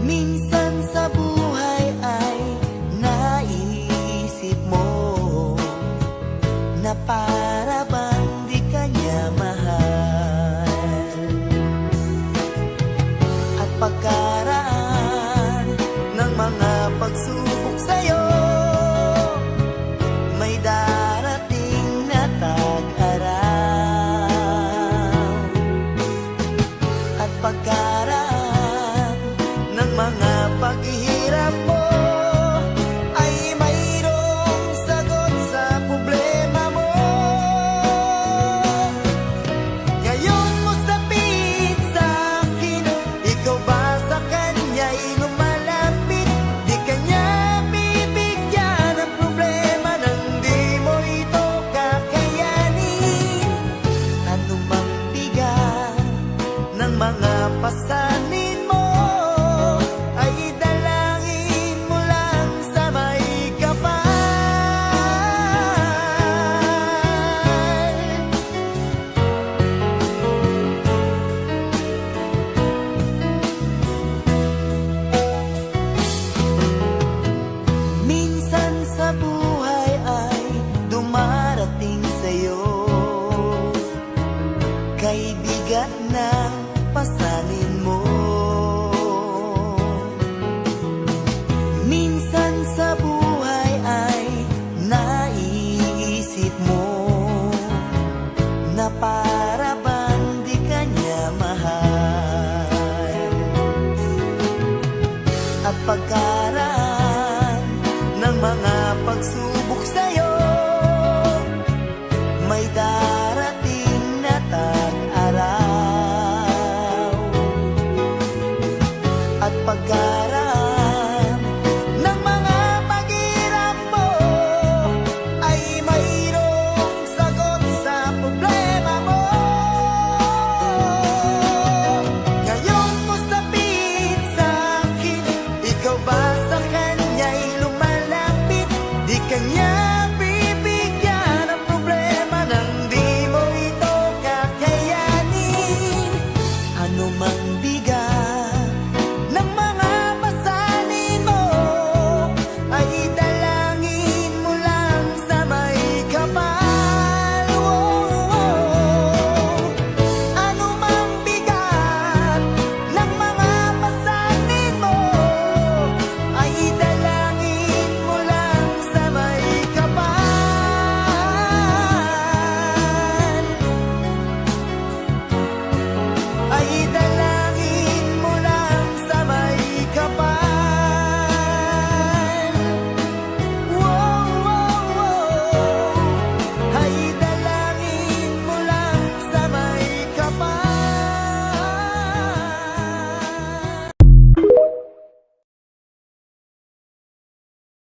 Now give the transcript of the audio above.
Minsan sa buhay ay naiisip mo na para bang di ka niya mahal. At pagkaraan ng mga pagsubok sa'yo, may darating na tag-araw. At pagkaraan ng mga paghihirap mo, ay mayroong sagot sa problema mo. Ngayon mo sapit sa akin, ikaw ba sa kanya'y lumalapit? Di kanya bibigyan ng problema nang di mo ito kakayanin. Ano mang bigat ng mga pasanin mo, ay idalangin mo lang sa may kapal. Minsan sa buhay ay dumarating sa'yo, kay bigat ng pasanin mo. Minsan sa buhay ay naiisip mo na para bang di ka niya mahal. At pagkaraan ng mga pagsubok sa'yo, may darating na tag-araw. At pagkaraan